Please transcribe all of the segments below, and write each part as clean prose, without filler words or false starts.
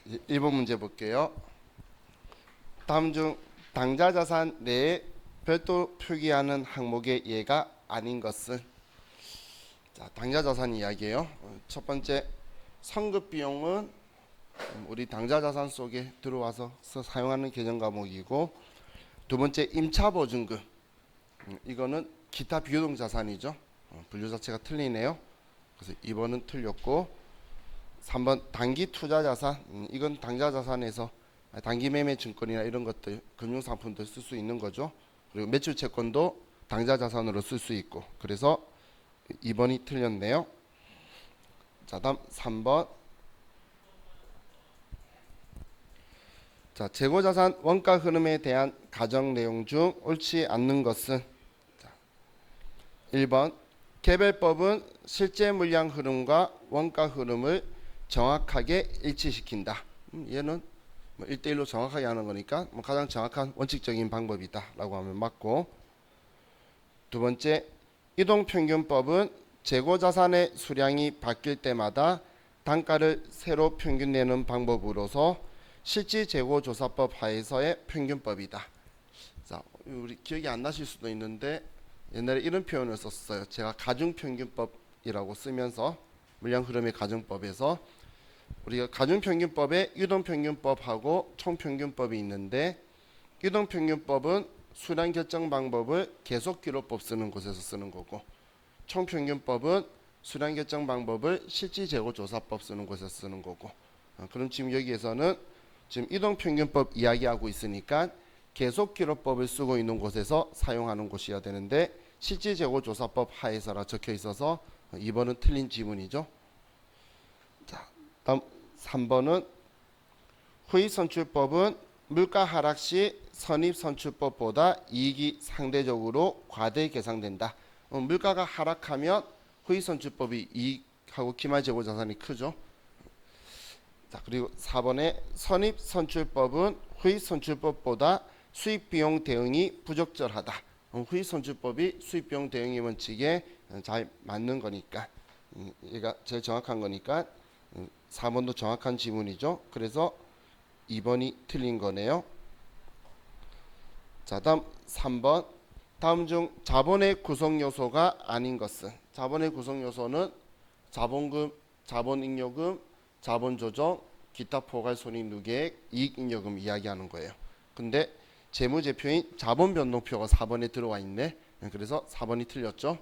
1번 문제 볼게요. 다음 중 당좌자산 내에 별도 표기하는 항목의 예가 아닌 것은? 자, 당좌자산 이야기예요. 첫 번째, 성급 비용은 우리 당좌자산 속에 들어와서 사용하는 계정 과목이고, 두 번째, 임차보증금, 이거는 기타 비유동 자산이죠. 분류 자체가 틀리네요. 그래서 2번은 틀렸고, 3번 단기 투자 자산, 이건 당좌 자산에서 단기 매매 증권이나 이런 것들 금융 상품들 쓸 수 있는 거죠. 그리고 매출 채권도 당좌 자산으로 쓸 수 있고, 그래서 2번이 틀렸네요. 자, 다음 3번. 자, 재고 자산 원가 흐름에 대한 가정 내용 중 옳지 않는 것은? 자, 1번 개별법은 실제 물량 흐름과 원가 흐름을 정확하게 일치시킨다. 얘는 1대1로 정확하게 하는 거니까 가장 정확한 원칙적인 방법이다 라고 하면 맞고, 두 번째, 이동평균법은 재고자산의 수량이 바뀔 때마다 단가를 새로 평균 내는 방법으로서 실질재고조사법 하에서의 평균법이다. 자, 우리 기억이 안 나실 수도 있는데 옛날에 이런 표현을 썼어요. 제가 가중평균법이라고 쓰면서 물량 흐름의 가중법에서 우리가 가중평균법에 유동평균법하고 총평균법이 있는데, 유동평균법은 수량 결정 방법을 계속기록법 쓰는 곳에서 쓰는 거고, 총평균법은 수량 결정 방법을 실질재고조사법 쓰는 곳에서 쓰는 거고, 그럼 지금 여기에서는 지금 이동평균법 이야기하고 있으니까 계속기록법을 쓰고 있는 곳에서 사용하는 곳이어야 되는데, 실질재고조사법 하에서라 적혀 있어서 2번은 틀린 지문이죠. 자, 다음 3번은 후익선출법은 물가 하락 시 선입선출법보다 이익이 상대적으로 과대 계상된다. 물가가 하락하면 후익선출법이 이익하고 기말재고자산이 크죠. 자, 그리고 4번에 선입선출법은 후익선출법보다 수익비용 대응이 부적절하다. 후익선출법이 수익비용 대응의 원칙에 잘 맞는 거니까, 얘가 제일 정확한 거니까 4번도 정확한 지문이죠. 그래서 2번이 틀린 거네요. 자, 다음 3번. 다음 중 자본의 구성 요소가 아닌 것은? 자본의 구성 요소는 자본금, 자본잉여금, 자본조정, 기타 포괄손익누계액, 이익잉여금 이야기하는 거예요. 근데 재무제표인 자본변동표가 4번에 들어와 있네. 그래서 4번이 틀렸죠.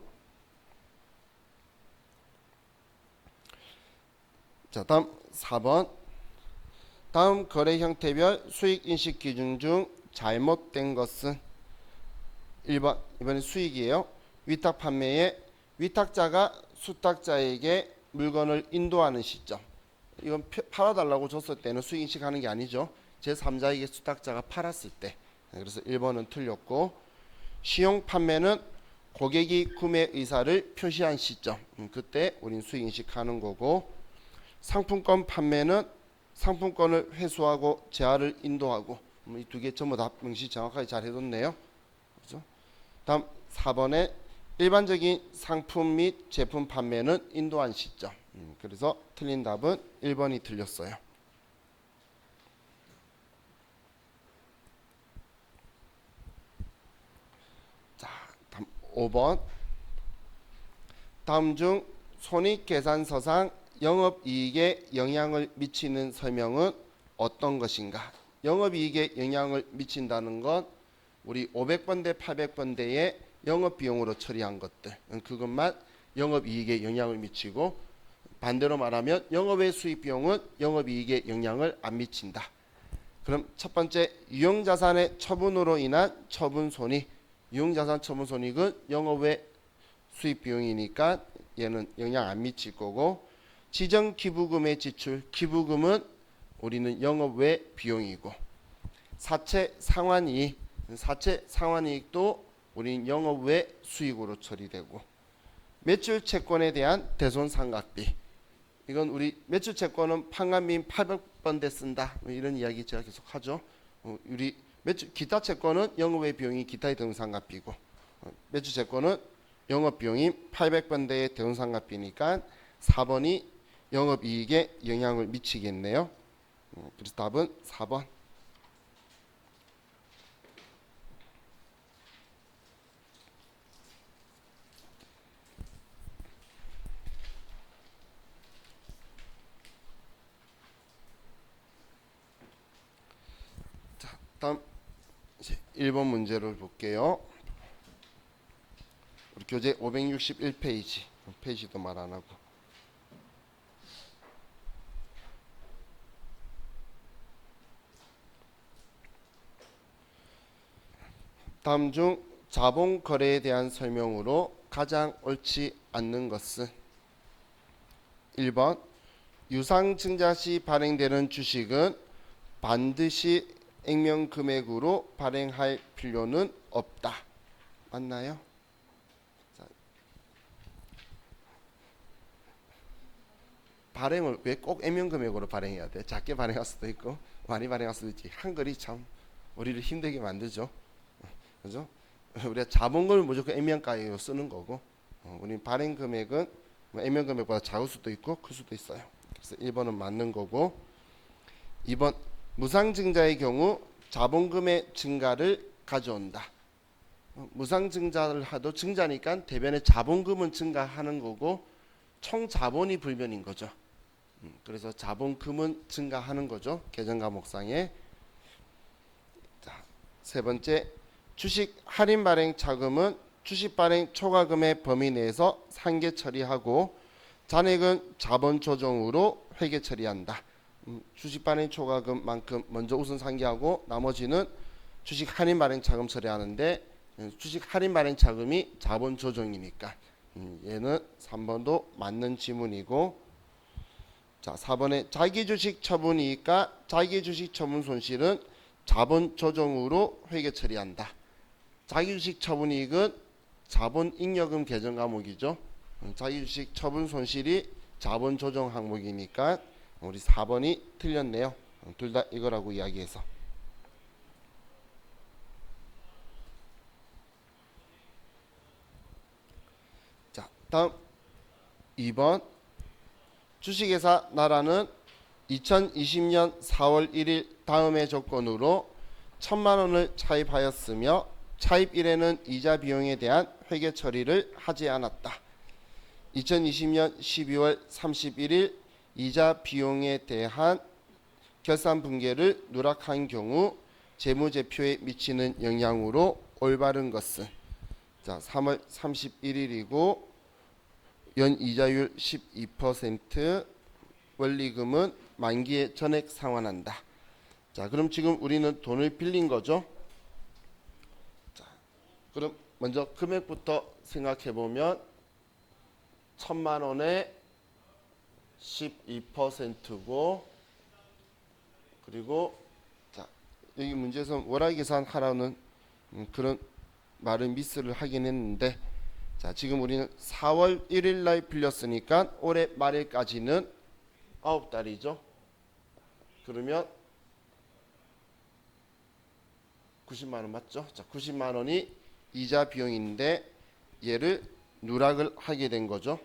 자, 다음 4번. 다음 거래 형태별 수익인식 기준 중 잘못된 것은? 1번, 이번엔 수익이에요. 위탁 판매에 위탁자가 수탁자에게 물건을 인도하는 시점, 이건 팔아달라고 줬을 때는 수익인식 하는 게 아니죠. 제3자에게 수탁자가 팔았을 때. 그래서 1번은 틀렸고, 시용 판매는 고객이 구매 의사를 표시한 시점, 그때 우린 수익인식 하는 거고, 상품권 판매는 상품권을 회수하고 재화를 인도하고, 이 두 개 전부 다 명시 정확하게 잘 해뒀네요. 그렇죠? 다음 4번에 일반적인 상품 및 제품 판매는 인도한 시점. 그래서 틀린 답은 1번이 틀렸어요. 자, 다음 5번. 다음 중 손익계산서상 영업이익에 영향을 미치는 설명은 어떤 것인가? 영업이익에 영향을 미친다는 건 우리 500번대 800번대의 영업비용으로 처리한 것들, 그것만 영업이익에 영향을 미치고, 반대로 말하면 영업의 수익비용은 영업이익에 영향을 안 미친다. 그럼 첫 번째, 유형자산의 처분으로 인한 처분손익. 유형자산 처분손익은 영업의 수익비용이니까 얘는 영향 안 미칠 거고, 지정기부금의 지출, 기부금은 우리는 영업외 비용이고, 사채 상환이익, 사채 상환이익도 우리는 영업외 수익으로 처리되고, 매출 채권에 대한 대손상각비, 이건 우리 매출 채권은 판관비인 800번대 쓴다, 이런 이야기 제가 계속 하죠. 우리 매출 기타 채권은 영업외 비용이 기타의 대손상각비고, 매출 채권은 영업 비용인 800번대의 대손상각비니까 4번이 영업이익에 영향을 미치겠네요. 그래서 답은 4번. 다음 이제 1번 문제를 볼게요. 우리 교재 561페이지. 페이지도 말 안 하고. 다음 중 자본 거래에 대한 설명으로 가장 옳지 않는 것은 1번 유상 증자 시 발행되는 주식은 반드시 액면 금액으로 발행할 필요는 없다. 맞나요? 자, 발행을 왜 꼭 액면 금액으로 발행해야 돼? 작게 발행할 수도 있고 많이 발행할 수도 있지. 한글이 참 우리를 힘들게 만들죠. 그죠? 우리가 자본금을 무조건 액면가로 쓰는 거고 우리 발행 금액은 액면 금액보다 작을 수도 있고 클 수도 있어요. 그래서 1번은 맞는 거고 2번 무상증자의 경우 자본금의 증가를 가져온다. 무상증자를 하도 증자니까 대변의 자본금은 증가하는 거고 총 자본이 불변인 거죠. 그래서 자본금은 증가하는 거죠. 계정 과목상에. 자, 세 번째 주식 할인 발행 차금은 주식 발행 초과금의 범위 내에서 상계 처리하고 잔액은 자본 조정으로 회계 처리한다. 주식 발행 초과금만큼 먼저 우선 상계하고 나머지는 주식 할인 발행 차금 처리하는데 주식 할인 발행 차금이 자본 조정이니까 얘는 3번도 맞는 지문이고 자 4번에 자기 주식 처분 이익과 자기 주식 처분 손실은 자본 조정으로 회계 처리한다. 자기 주식 처분 이익은 자본 잉여금 계정 과목이죠. 자기 주식 처분 손실이 자본 조정 항목이니까 우리 4번이 틀렸네요. 둘 다 이거라고 이야기해서. 자, 다음 2번 주식회사 나라는 2020년 4월 1일 다음의 조건으로 1,000만 원을 차입하였으며 차입일에는 이자 비용에 대한 회계 처리를 하지 않았다. 2020년 12월 31일 이자 비용에 대한 결산 분계를 누락한 경우 재무제표에 미치는 영향으로 올바른 것은 자 3월 31일이고 연이자율 12% 원리금은 만기에 전액 상환한다. 자 그럼 지금 우리는 돈을 빌린 거죠. 자 그럼 먼저 금액부터 생각해 보면 1,000만 원에 12%고 그리고 자 여기 문제에서 월화 계산하라는 그런 말을 미스를 하긴 했는데 자 지금 우리는 4월 1일 날 빌렸으니까 올해 말일까지는 9달이죠. 그러면 90만 원 맞죠? 자 90만 원이 이자 비용인데 얘를 누락을 하게 된 거죠.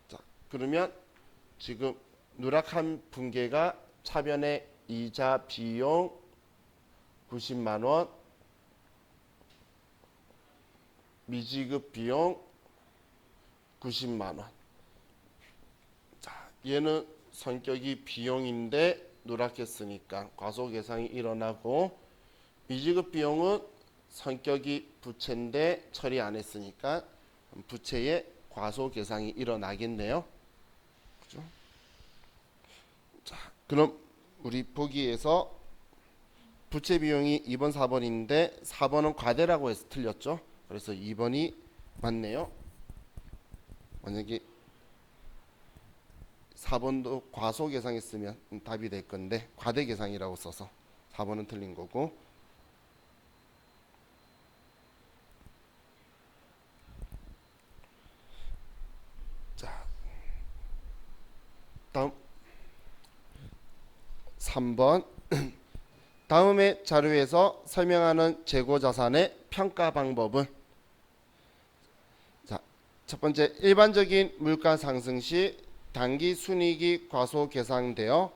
자 그러면 지금 누락한 분계가 차변의 이자 비용 90만 원, 미지급 비용 90만 원. 자, 얘는 성격이 비용인데 누락했으니까 과소계상이 일어나고 미지급 비용은 성격이 부채인데 처리 안 했으니까 부채에 과소계상이 일어나겠네요. 그죠? 자, 그럼 우리 보기에서 부채 비용이 2번, 4번인데 4번은 과대라고 해서 틀렸죠. 그래서 2번이 맞네요. 만약에 4번도 과소 계상했으면 답이 될 건데 과대 계상이라고 써서 4번은 틀린 거고 자 다음 3번 다음의 자료에서 설명하는 재고자산의 평가 방법은 자, 첫 번째 일반적인 물가 상승 시 단기 순이익이 과소 계상되어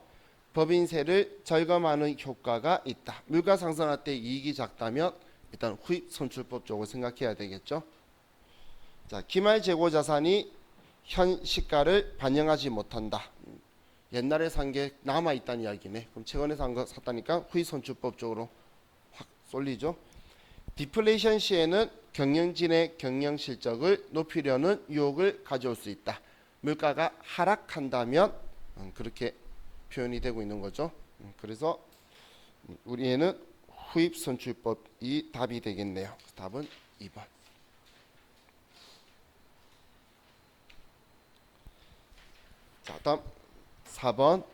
법인세를 절감하는 효과가 있다. 물가 상승할 때 이익이 작다면 일단 후입 선출법 쪽을 생각해야 되겠죠. 자, 기말 재고 자산이 현 시가를 반영하지 못한다. 옛날에 산 게 남아 있다는 이야기네. 그럼 최근에 산 거 샀다니까 후입 선출법 쪽으로 확 쏠리죠. 디플레이션 시에는 경영진의 경영 실적을 높이려는 유혹을 가져올 수 있다. 물가가 하락한다면 그렇게 표현이 되고 있는 거죠. 그래서 우리에는 후입 선출법이 답이 되겠네요. 답은 2번. 자, 다음 4번.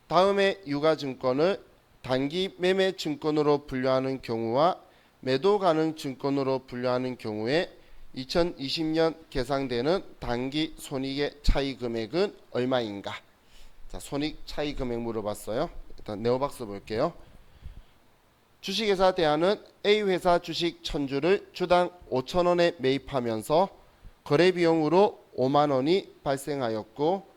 다음에 유가증권을 단기 매매 증권으로 분류하는 경우와 매도 가능 증권으로 분류하는 경우에 2020년 계상되는 단기 손익의 차이 금액은 얼마인가? 자, 손익 차이 금액 물어봤어요. 일단 네오박스 볼게요. 주식회사 대한은 A회사 주식 1000주를 주당 5,000원에 매입하면서 거래 비용으로 5만 원이 발생하였고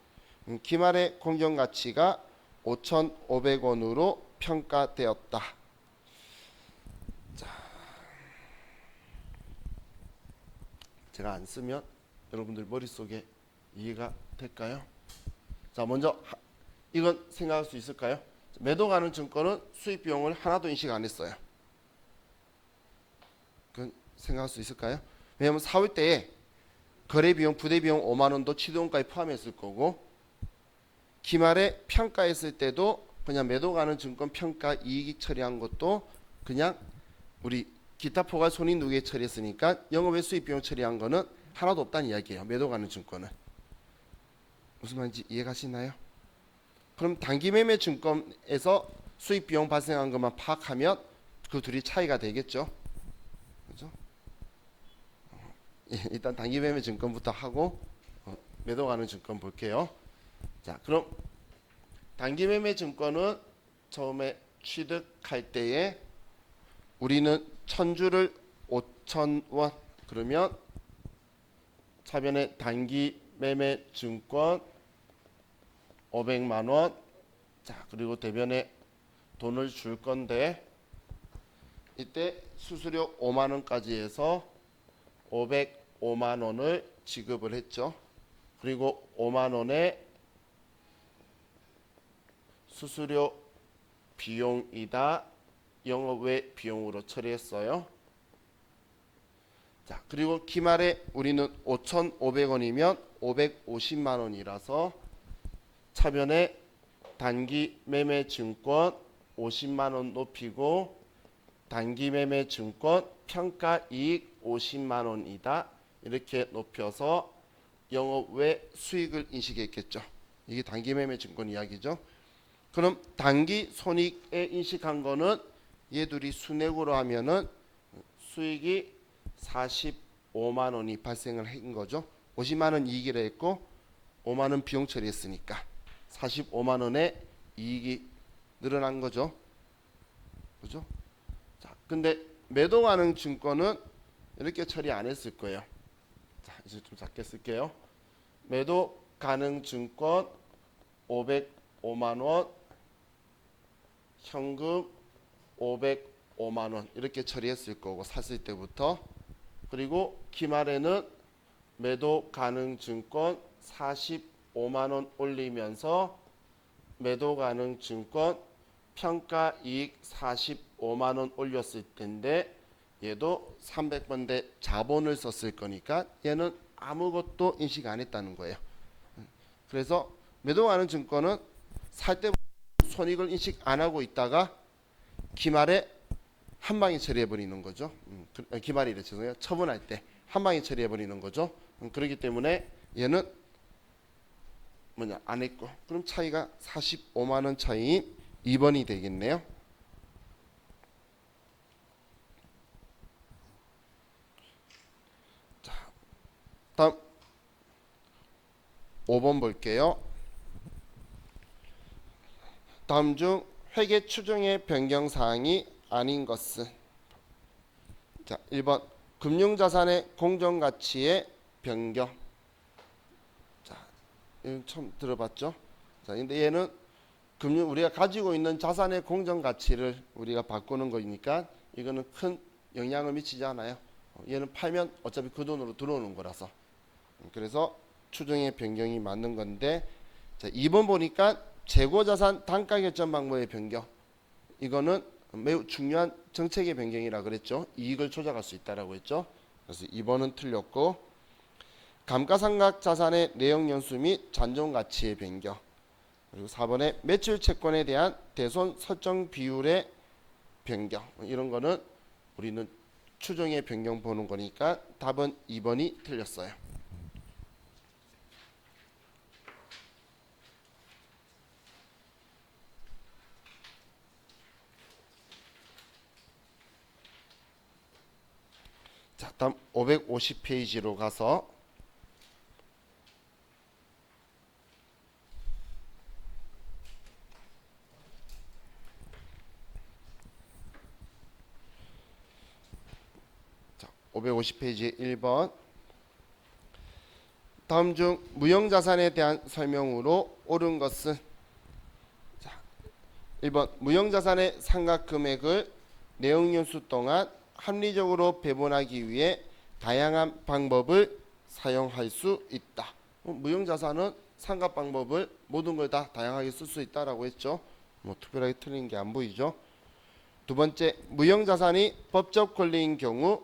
기말의 공정가치가 5,500원으로 평가되었다. 자, 제가 안 쓰면 여러분들 머릿속에 이해가 될까요? 자, 먼저 이건 생각할 수 있을까요? 매도 가능 증권은 수익 비용을 하나도 인식 안 했어요. 그건 생각할 수 있을까요? 왜냐하면 사올 때에 거래 비용, 부대 비용 5만 원도 취득원가에 포함했을 거고 기말에 평가했을 때도 그냥 매도 가능 증권 평가 이익이 처리한 것도 그냥 우리 기타 포괄 손익 누계 처리했으니까 영업외 수익 비용 처리한 거는 하나도 없다는 이야기예요. 매도 가능 증권은. 무슨 말인지 이해가시나요? 그럼 단기 매매 증권에서 수익 비용 발생한 것만 파악하면 그 둘이 차이가 되겠죠. 그죠? 일단 단기 매매 증권부터 하고 매도 가능 증권 볼게요. 자, 그럼 단기 매매 증권은 처음에 취득할 때에 우리는 1000주를 5,000원 그러면 차변에 단기 매매 증권 500만 원. 자, 그리고 대변에 돈을 줄 건데 이때 수수료 5만 원까지 해서 505만 원을 지급을 했죠. 그리고 5만 원의 수수료 비용이다. 영업외 비용으로 처리했어요. 자, 그리고 기말에 우리는 5,500원이면 550만 원이라서 차변에 단기 매매 증권 50만 원 높이고 단기 매매 증권 평가 이익 50만 원이다. 이렇게 높여서 영업외 수익을 인식했겠죠. 이게 단기 매매 증권 이야기죠. 그럼 단기 손익에 인식한 거는 얘들이 순액으로 하면은 수익이 45만 원이 발생을 한 거죠. 50만 원 이익이라 했고 5만 원 비용 처리했으니까 45만 원의 이익이 늘어난 거죠. 그죠? 자, 근데 매도 가능 증권은 이렇게 처리 안 했을 거예요. 자, 이제 좀 작게 쓸게요. 매도 가능 증권 505만 원, 현금 505만 원 이렇게 처리했을 거고 샀을 때부터. 그리고 기말에는 매도 가능 증권 45만 원 올리면서 매도 가능 증권 평가 이익 45만 원 올렸을 텐데 얘도 300번대 자본을 썼을 거니까 얘는 아무것도 인식 안 했다는 거예요. 그래서 매도 가능 증권은 살 때부터 손익을 인식 안 하고 있다가 기말에 한 방에 처리해 버리는 거죠. 기말이래 죄송해요. 처분할 때 한 방에 처리해 버리는 거죠. 그렇기 때문에 얘는 뭐냐 안 했고 그럼 차이가 45만 원 차이인 2번이 되겠네요. 자, 다음 5번 볼게요. 다음 중 회계 추정의 변경 사항이 아닌 것은 자 1번 금융자산의 공정가치의 변경. 자, 이건 처음 들어봤죠? 자, 근데 얘는 금융 우리가 가지고 있는 자산의 공정 가치를 우리가 바꾸는 거니까 이거는 큰 영향을 미치지 않아요. 얘는 팔면 어차피 그 돈으로 들어오는 거라서. 그래서 추정의 변경이 맞는 건데, 자, 2번 보니까 재고자산 단가 결정 방법의 변경. 이거는 매우 중요한 정책의 변경이라 그랬죠. 이익을 조작할 수 있다라고 했죠. 그래서 2번은 틀렸고, 감가상각 자산의 내역 연수 및 잔존 가치의 변경. 그리고 4번에 매출 채권에 대한 대손 설정 비율의 변경. 이런 거는 우리는 추정의 변경 보는 거니까 답은 2번이 틀렸어요. 자, 다음 550페이지로 가서 자, 550페이지 1번. 다음 중 무형자산에 대한 설명으로 옳은 것은, 자, 1번 무형자산의 상각 금액을 내역연수 동안 합리적으로 배분하기 위해 다양한 방법을 사용할 수 있다. 무형자산은 상각 방법을 모든 걸 다 다양하게 쓸 수 있다라고 했죠. 뭐 특별하게 틀린 게 안 보이죠. 두 번째, 무형자산이 법적 권리인 경우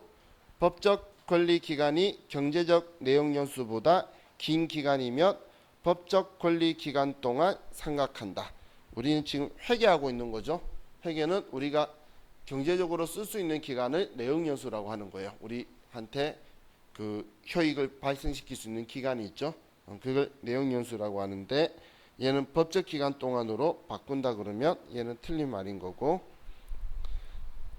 법적 권리 기간이 경제적 내역 연수보다 긴 기간이면 법적 권리 기간 동안 상각한다. 우리는 지금 회계하고 있는 거죠. 회계는 우리가 경제적으로 쓸 수 있는 기간을 내역 연수라고 하는 거예요. 우리한테 그 효익을 발생시킬 수 있는 기간이 있죠. 그걸 내역 연수라고 하는데, 얘는 법적 기간 동안으로 바꾼다 그러면 얘는 틀린 말인 거고.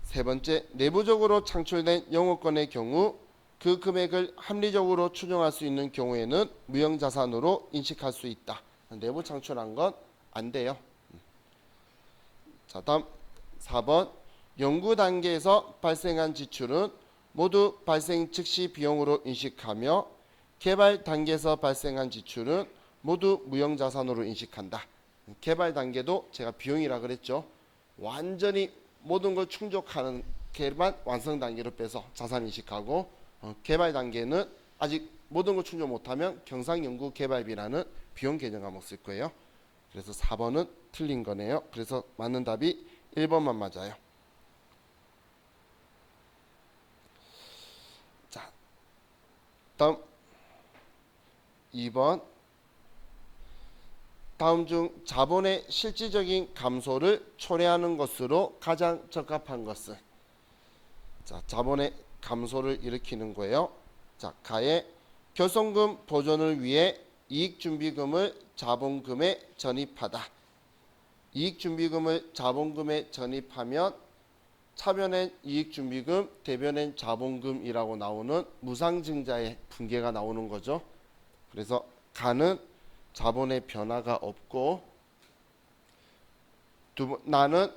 세 번째, 내부적으로 창출된 영업권의 경우 그 금액을 합리적으로 추정할 수 있는 경우에는 무형자산으로 인식할 수 있다. 내부 창출한 건 안 돼요. 자, 다음 4번. 연구 단계에서 발생한 지출은 모두 발생 즉시 비용으로 인식하며 개발 단계에서 발생한 지출은 모두 무형자산으로 인식한다. 개발 단계도 제가 비용이라 그랬죠. 완전히 모든 걸 충족하는 게만 완성 단계로 빼서 자산 인식하고, 개발 단계는 아직 모든 걸 충족 못하면 경상연구 개발비라는 비용 개념 과목 쓸 거예요. 그래서 4번은 틀린 거네요. 그래서 맞는 답이 1번만 맞아요. 자, 다음 2번. 다음 중 자본의 실질적인 감소를 초래하는 것으로 가장 적합한 것은, 자, 자본의 감소를 일으키는 거예요. 자, 가에 결손금 보존을 위해 이익준비금을 자본금에 전입하다. 이익준비금을 자본금에 전입하면 차변엔 이익준비금, 대변엔 자본금이라고 나오는 무상증자의 분계가 나오는 거죠. 그래서 가는 자본의 변화가 없고, 나는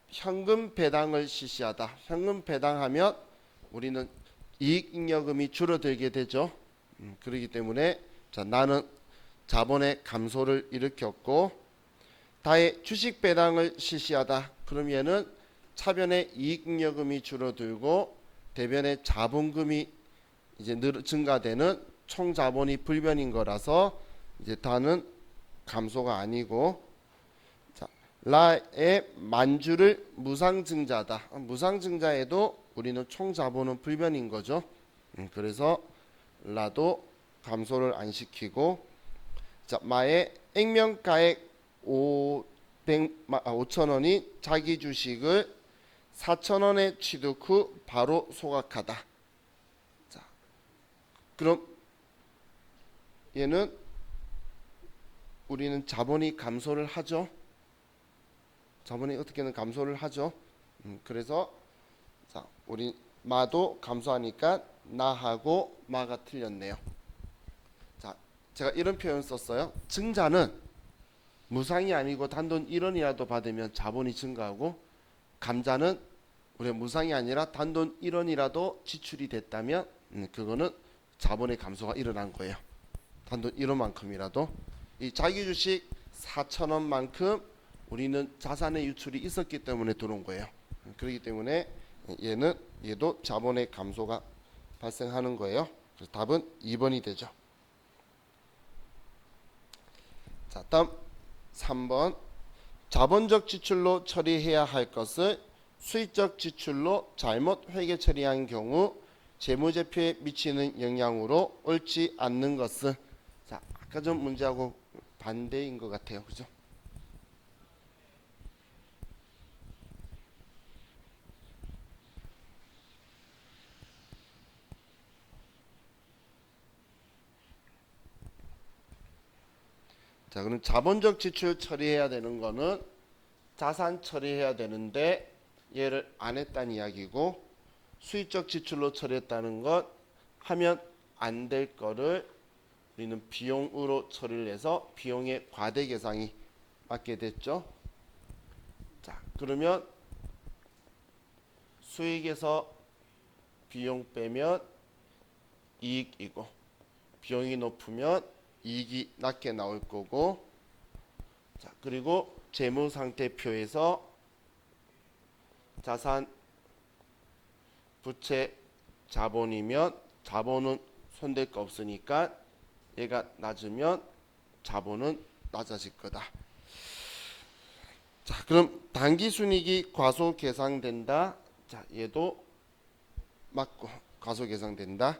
현금 배당을 실시하다. 현금 배당하면 우리는 이익잉여금이 줄어들게 되죠. 그렇기 때문에, 자, 나는 자본의 감소를 일으켰고, 다의 주식 배당을 실시하다. 그럼 얘는 차변의 이익잉여금이 줄어들고 대변의 자본금이 이제 증가되는 총자본이 불변인 거라서 이제 다는 감소가 아니고, 자, 라의 만주를 무상증자다. 무상증자에도 우리는 총자본은 불변인 거죠. 그래서 라도 감소를 안 시키고, 자, 마의 액면가액 5,000원인 자기 주식을 4,000원에 취득 후 바로 소각하다. 자, 그럼 얘는 우리는 자본이 감소를 하죠. 자본이 어떻게든 감소를 하죠. 그래서, 자, 우리 마도 감소하니까 나하고 마가 틀렸네요. 자, 제가 이런 표현 썼어요. 증자는 무상이 아니고 단돈 1원이라도 받으면 자본이 증가하고, 감자는 우리가 무상이 아니라 단돈 1원이라도 지출이 됐다면 그거는 자본의 감소가 일어난 거예요. 단돈 1원만큼이라도. 이 자기 주식 4,000원만큼 우리는 자산의 유출이 있었기 때문에 들어온 거예요. 그렇기 때문에 얘도 자본의 감소가 발생하는 거예요. 그래서 답은 2번이 되죠. 자, 다음 3번. 자본적 지출로 처리해야 할 것을 수익적 지출로 잘못 회계 처리한 경우 재무제표에 미치는 영향으로 옳지 않는 것은. 자, 아까 전 문제하고 반대인 것 같아요. 그죠? 자, 그럼 자본적 지출 처리해야 되는 거는 자산 처리해야 되는데 얘를 안 했다는 이야기고, 수익적 지출로 처리했다는 것 하면 안 될 거를 우리는 비용으로 처리를 해서 비용의 과대 계상이 맞게 됐죠. 자, 그러면 수익에서 비용 빼면 이익이고, 비용이 높으면 이익이 낮게 나올 거고, 자, 그리고 재무상태표에서 자산, 부채, 자본이면 자본은 손댈 거 없으니까 얘가 낮으면 자본은 낮아질 거다. 자, 그럼 당기순이익이 과소계상된다. 자, 얘도 맞고 과소계상된다.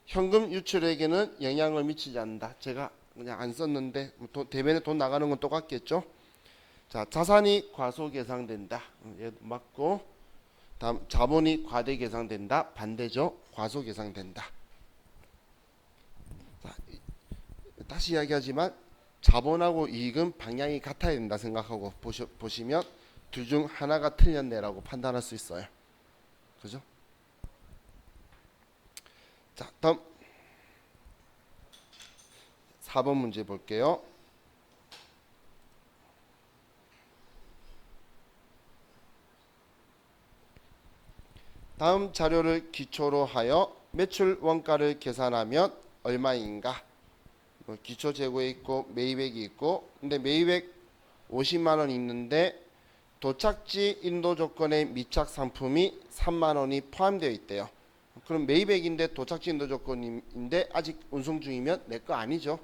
현금 유출에게는 영향을 미치지 않는다. 제가 그냥 안 썼는데 대변에 돈 나가는 건 똑같겠죠. 자, 자산이 과소계상된다. 얘도 맞고, 다음 자본이 과대계상된다. 반대죠. 과소계상된다. 자, 다시 이야기하지만 자본하고 이익은 방향이 같아야 된다 생각하고 보시면 둘 중 하나가 틀렸네라고 판단할 수 있어요. 그죠? 자, 다음 4번 문제 볼게요. 다음 자료를 기초로 하여 매출 원가를 계산하면 얼마인가? 기초 재고에 있고 매입액이 있고, 근데 매입액 50만 원 있는데 도착지 인도 조건의 미착 상품이 3만 원이 포함되어 있대요. 그럼 매입액인데 도착지 인도 조건인데 아직 운송 중이면 내 거 아니죠.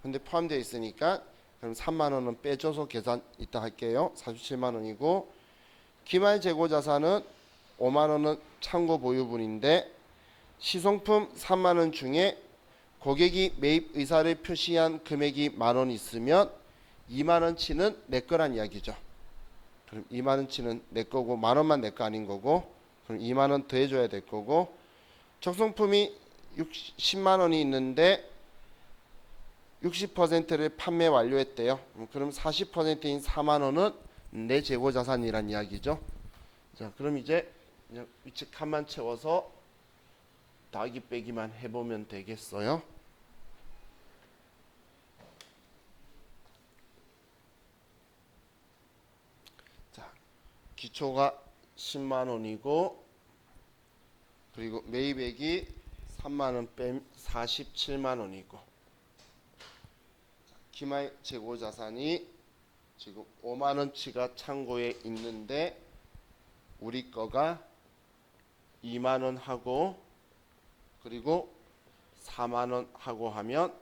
근데 포함되어 있으니까 그럼 3만 원은 빼줘서 계산 이따 할게요. 47만 원이고, 기말 재고 자산은 5만 원은 창고 보유분인데 시송품 3만 원 중에 고객이 매입 의사를 표시한 금액이 만 원 있으면 2만 원치는 내 거란 이야기죠. 그럼 2만 원치는 내 거고 만 원만 내 거 아닌 거고, 그럼 2만 원 더해줘야 될 거고, 적성품이 10만 원이 있는데 60%를 판매 완료했대요. 그럼 40%인 4만 원은 내 재고 자산이란 이야기죠. 자, 그럼 이제 그냥 위치 칸만 채워서 더하기 빼기만 해보면 되겠어요. 자, 기초가 10만 원이고, 그리고 매입액이 3만 원 빼면 47만 원이고, 기말 재고 자산이 지금 5만 원치가 창고에 있는데 우리 거가 2만 원 하고 그리고 4만 원 하고 하면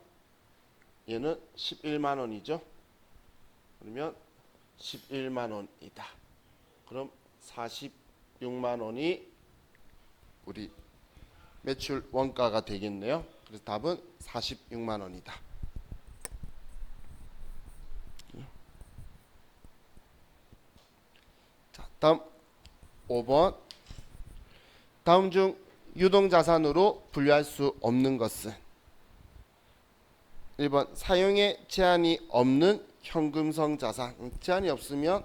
얘는 11만 원이죠. 그러면 11만 원이다. 그럼 46만 원이 우리 매출 원가가 되겠네요. 그래서 답은 46만 원이다. 자, 다음 5번. 다음 중 유동자산으로 분류할 수 없는 것은? 1번 사용에 제한이 없는 현금성 자산. 제한이 없으면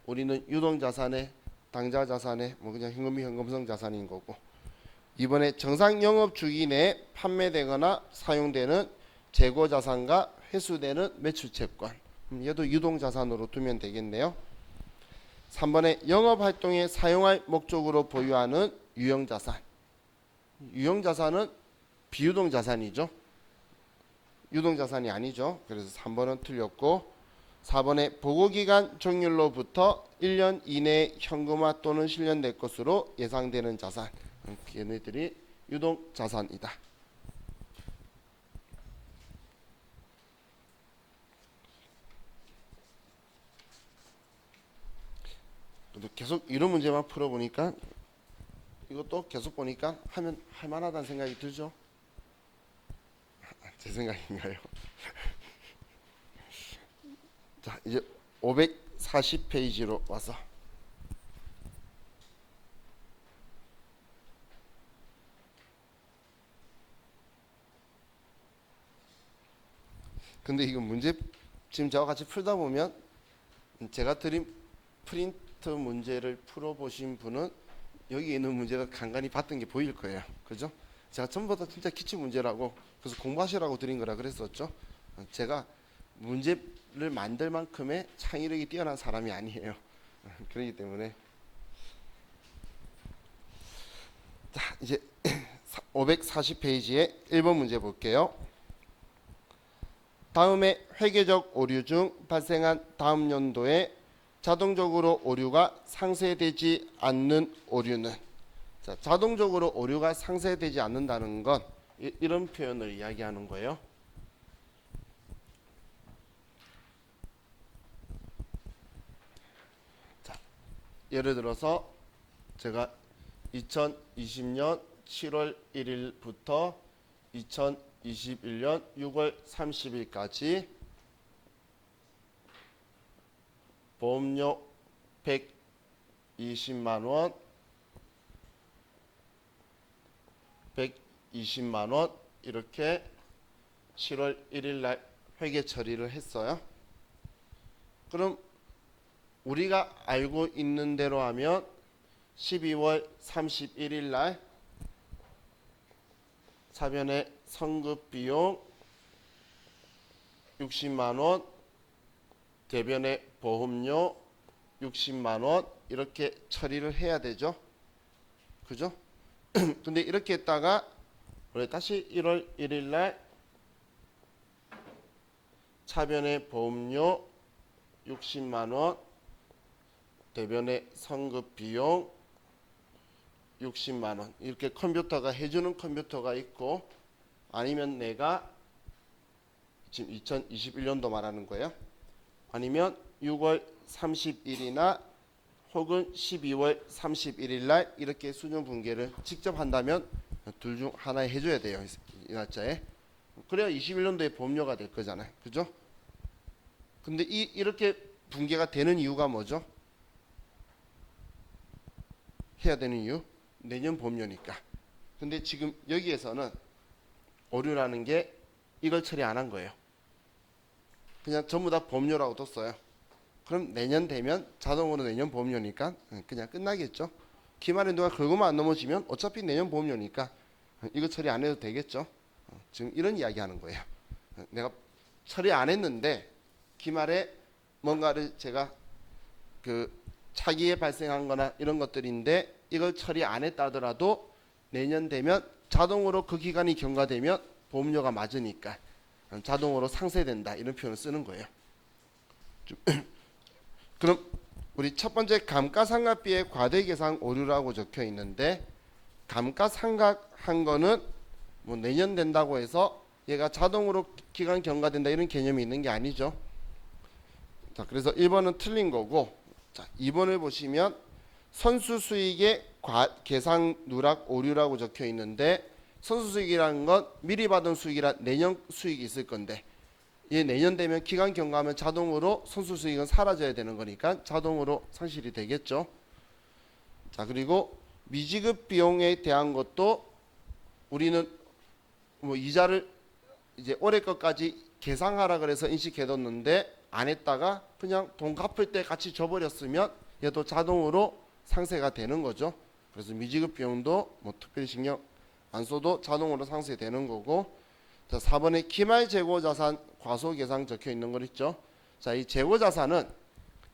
우리는 유동자산에 당좌자산에 그냥 현금이 현금성 자산인 거고, 2번에 정상 영업 주기 내에 판매되거나 사용되는 재고자산과 회수되는 매출채권. 얘도 유동자산으로 두면 되겠네요. 3번에 영업활동에 사용할 목적으로 보유하는 유형자산. 유형자산은 비유동자산이죠. 유동자산이 아니죠. 그래서 3번은 틀렸고, 4번에 보고기간 종료로부터 1년 이내에 현금화 또는 실현될 것으로 예상되는 자산. 얘네들이 유동자산이다. 계속 이런 문제만 풀어보니까 이것도 계속 보니까 하면 할만하다는 생각이 들죠? 제 생각인가요? 자, 이제 540페이지로 와서 근데 이거 문제 지금 저와 같이 풀다 보면 제가 드린 프린트 문제를 풀어보신 분은 여기 있는 문제가 간간히 봤던 게 보일 거예요. 그죠? 제가 전부 다 진짜 기출 문제라고 그래서 공부하시라고 드린 거라 그랬었죠. 제가 문제를 만들 만큼의 창의력이 뛰어난 사람이 아니에요. 그렇기 때문에 자 이제 540페이지에 1번 문제 볼게요. 다음에 회계적 오류 중 발생한 다음 연도에 자동적으로 오류가 상쇄되지 않는 오류는 자, 자동적으로 오류가 상쇄되지 않는다는 건 이런 표현을 이야기하는 거예요. 자, 예를 들어서 제가 2020년 7월 1일부터 2021년 6월 30일까지 보험료 120만원 120만원 이렇게 7월 1일날 회계 처리를 했어요. 그럼 우리가 알고 있는 대로 하면 12월 31일날 사변의 성급비용 60만원 대변의 보험료 60만원 이렇게 처리를 해야 되죠. 그죠? 근데 이렇게 했다가 다시 1월 1일날 차변의 보험료 60만원 대변의 성급비용 60만원 이렇게 컴퓨터가 해주는 컴퓨터가 있고 아니면 내가 지금 2021년도 말하는 거예요. 아니면 6월 30일이나 혹은 12월 31일 날 이렇게 수정 분계를 직접 한다면 둘 중 하나에 해줘야 돼요. 이 날짜에. 그래야 21년도에 보험료가 될 거잖아요. 그죠? 근데 이렇게 분계가 되는 이유가 뭐죠? 해야 되는 이유? 내년 보험료니까. 근데 지금 여기에서는 오류라는 게 이걸 처리 안 한 거예요. 그냥 전부 다 보험료라고 뒀어요. 그럼 내년 되면 자동으로 내년 보험료니까 그냥 끝나겠죠. 기말에 누가 긁고만 안 넘어지면 어차피 내년 보험료니까 이거 처리 안 해도 되겠죠. 지금 이런 이야기 하는 거예요. 내가 처리 안 했는데 기말에 뭔가를 제가 그 차기에 발생한 거나 이런 것들인데 이걸 처리 안 했다 하더라도 내년 되면 자동으로 그 기간이 경과되면 보험료가 맞으니까 자동으로 상쇄된다 이런 표현을 쓰는 거예요. 그럼 우리 첫 번째 감가상각비의 과대계상 오류라고 적혀 있는데 감가상각한 거는 뭐 내년 된다고 해서 얘가 자동으로 기간 경과된다 이런 개념이 있는 게 아니죠. 자, 그래서 1번은 틀린 거고 자, 2번을 보시면 선수수익의 계상 누락 오류라고 적혀 있는데 선수수익이라는 건 미리 받은 수익이라 내년 수익이 있을 건데 얘 내년 되면 기간 경과하면 자동으로 선수수익은 사라져야 되는 거니까 자동으로 상실이 되겠죠. 자, 그리고 미지급 비용에 대한 것도 우리는 뭐 이자를 이제 올해 것까지 계상하라 그래서 인식해뒀는데 안 했다가 그냥 돈 갚을 때 같이 줘버렸으면 얘도 자동으로 상쇄가 되는 거죠. 그래서 미지급 비용도 뭐 특별히 신경 안 써도 자동으로 상쇄되는 거고. 자, 4번에 기말 재고자산 과소계상 적혀 있는 거 있죠. 자, 이 재고자산은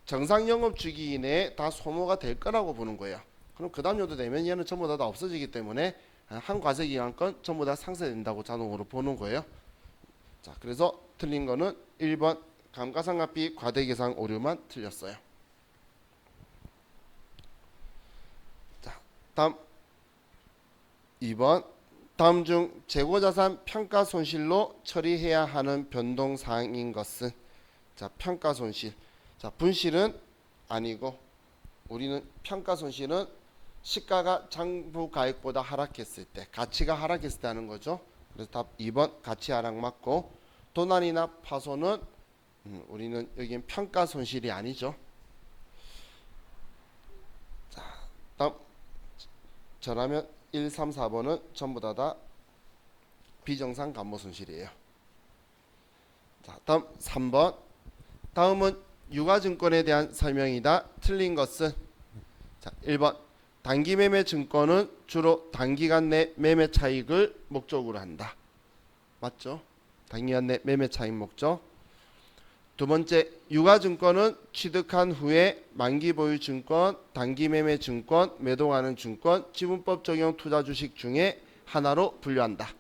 정상 영업 주기 이내에 다 소모가 될 거라고 보는 거예요. 그럼 그 다음 연도 되면 얘는 전부 다 없어지기 때문에 한 과세기간건 전부 다 상쇄된다고 자동으로 보는 거예요. 자, 그래서 틀린 거는 1번 감가상각비 과대계산 오류만 틀렸어요. 자, 다음 2번 다음 중 재고자산 평가손실로 처리해야 하는 변동사항인 것은. 자, 평가손실. 자, 분실은 아니고 우리는 평가손실은 시가가 장부가액보다 하락했을 때, 가치가 하락했을 때 하는 거죠. 그래서 답 2번 가치 하락 맞고, 도난이나 파손은 우리는 여기는 평가손실이 아니죠. 자, 다음 저라면 1, 3, 4번은 전부 다 비정상 감모손실이에요. 자, 다음 3번. 다음은 유가증권에 대한 설명이다. 틀린 것은. 자, 1번 단기매매 증권은 주로 단기간 내 매매 차익을 목적으로 한다. 맞죠? 단기간 내 매매 차익 목적. 두 번째, 유가증권은 취득한 후에 만기 보유 증권, 단기 매매 증권, 매도하는 증권, 지분법 적용 투자 주식 중에 하나로 분류한다.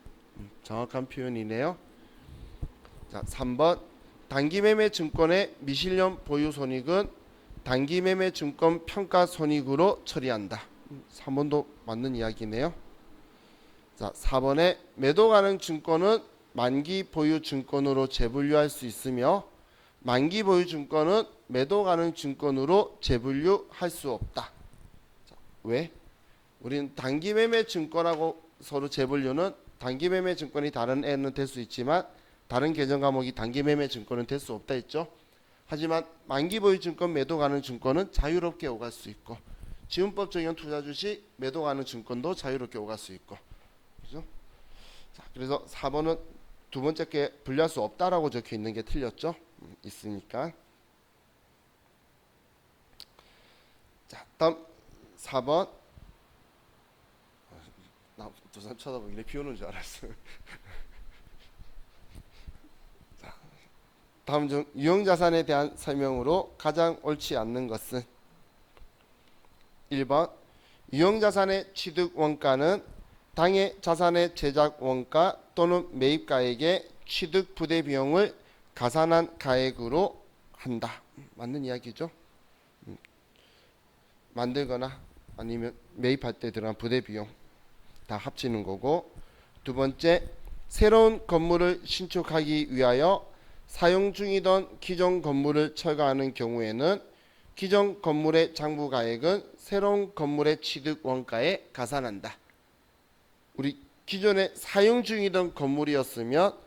정확한 표현이네요. 자, 3번 단기 매매 증권의 미실현 보유 손익은 단기 매매 증권 평가 손익으로 처리한다. 3번도 맞는 이야기네요. 자, 4번에 매도 가능 증권은 만기 보유 증권으로 재분류할 수 있으며 만기 보유 증권은 매도 가능 증권으로 재분류할 수 없다. 자, 왜? 우리는 단기 매매 증권하고 서로 재분류는 단기 매매 증권이 다른 애는 될 수 있지만 다른 계정 과목이 단기 매매 증권은 될 수 없다 했죠. 하지만 만기 보유 증권, 매도 가능 증권은 자유롭게 오갈 수 있고 지분법 적용 투자 주식, 매도 가능 증권도 자유롭게 오갈 수 있고. 그죠? 자, 그래서 4번은 두 번째 게 분류할 수 없다라고 적혀 있는 게 틀렸죠. 있으니까. 자, 다음 4번. 나 두 사람 쳐다보길래 비오는 줄 알았어. 자, 다음 중 유형자산에 대한 설명으로 가장 옳지 않는 것은. 1번 유형자산의 취득 원가는 당해 자산의 제작 원가 또는 매입가액의 취득 부대 비용을 가산한 가액으로 한다. 맞는 이야기죠. 만들거나 아니면 매입할 때 들어간 부대 비용 다 합치는 거고. 두 번째, 새로운 건물을 신축하기 위하여 사용 중이던 기존 건물을 철거하는 경우에는 기존 건물의 장부가액은 새로운 건물의 취득 원가에 가산한다. 우리 기존에 사용 중이던 건물이었으면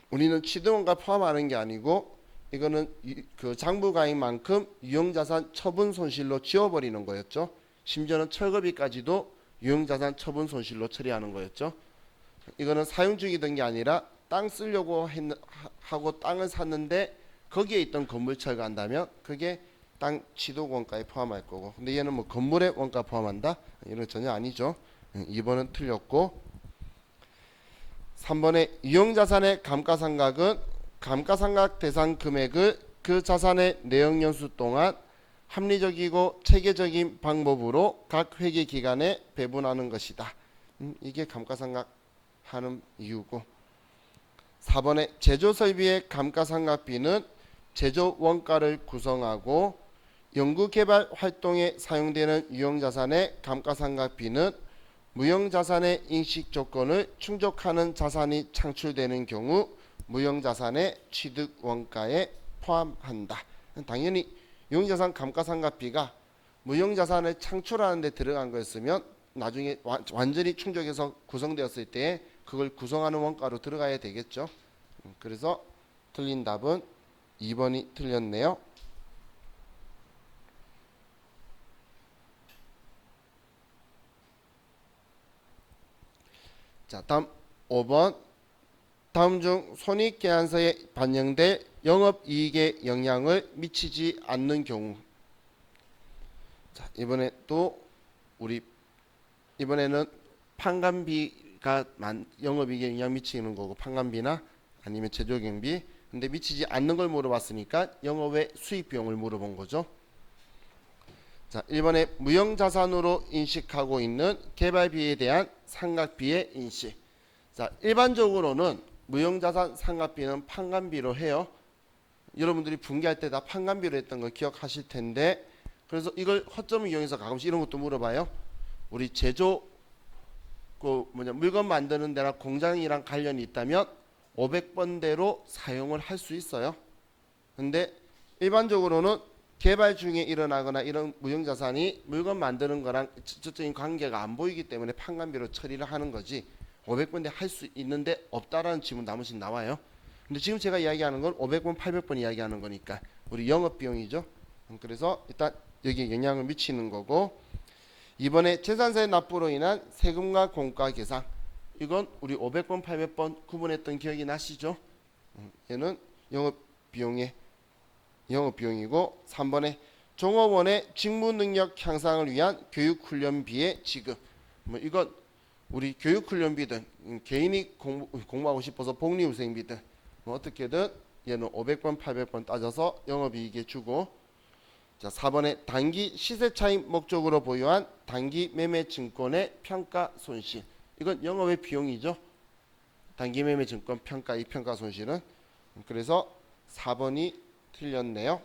우리는 취득원가 포함하는 게 아니고 이거는 그 장부가액만큼 유형자산 처분 손실로 지워버리는 거였죠. 심지어는 철거비까지도 유형자산 처분 손실로 처리하는 거였죠. 이거는 사용 중이던 게 아니라 땅 쓰려고 하고 땅을 샀는데 거기에 있던 건물 철거한다면 그게 땅 취득 원가에 포함할 거고. 근데 얘는 뭐 건물의 원가 포함한다? 이런 전혀 아니죠. 2번은 틀렸고. 3번의 유형자산의 감가상각은 감가상각 대상 금액을 그 자산의 내역연수 동안 합리적이고 체계적인 방법으로 각 회계기간에 배분하는 것이다. 이게 감가상각 하는 이유고. 4번의 제조설비의 감가상각비는 제조 원가를 구성하고 연구개발 활동에 사용되는 유형자산의 감가상각비는 무형자산의 인식 조건을 충족하는 자산이 창출되는 경우 무형자산의 취득 원가에 포함한다. 당연히 유형자산 감가상각비가 무형자산을 창출하는 데 들어간 거였으면 나중에 완전히 충족해서 구성되었을 때 그걸 구성하는 원가로 들어가야 되겠죠. 그래서 틀린 답은 2번이 틀렸네요. 자, 다음 5번. 다음 중 손익계산서에 반영될 영업이익에 영향을 미치지 않는 경우. 자, 이번에 또 우리 이번에는 판관비가 영업이익에 영향 미치는 거고, 판관비나 아니면 제조경비. 근데 미치지 않는 걸 물어봤으니까 영업외 수익비용을 물어본 거죠. 자, 1번에 무형자산으로 인식하고 있는 개발비에 대한 상각비의 인식. 자, 일반적으로는 무형자산 상각비는 판관비로 해요. 여러분들이 분기할 때 다 판관비로 했던 거 기억하실 텐데, 그래서 이걸 허점을 이용해서 가끔씩 이런 것도 물어봐요. 우리 제조 물건 만드는 데나 공장이랑 관련이 있다면 500번대로 사용을 할 수 있어요. 근데 일반적으로는 개발 중에 일어나거나 이런 무형자산이 물건 만드는 거랑 직접적인 관계가 안 보이기 때문에 판관비로 처리를 하는 거지, 500번대 할 수 있는데 없다라는 질문 한 번씩 나와요. 근데 지금 제가 이야기하는 건 500번, 800번 이야기하는 거니까 우리 영업비용이죠. 그래서 일단 여기에 영향을 미치는 거고, 이번에 재산세 납부로 인한 세금과 공과 계상, 이건 우리 500번, 800번 구분했던 기억이 나시죠? 얘는 영업비용이고, 3번에 종업원의 직무능력 향상을 위한 교육훈련비의 지급, 이건 우리 교육훈련비든 개인이 공부하고 싶어서 복리후생비든 어떻게든 얘는 500번, 800번 따져서 영업이익에 주고, 자 4번에 단기 시세차익 목적으로 보유한 단기 매매 증권의 평가 손실, 이건 영업의 비용이죠. 단기 매매 증권 평가, 이 평가 손실은. 그래서 4번이 틀렸네요.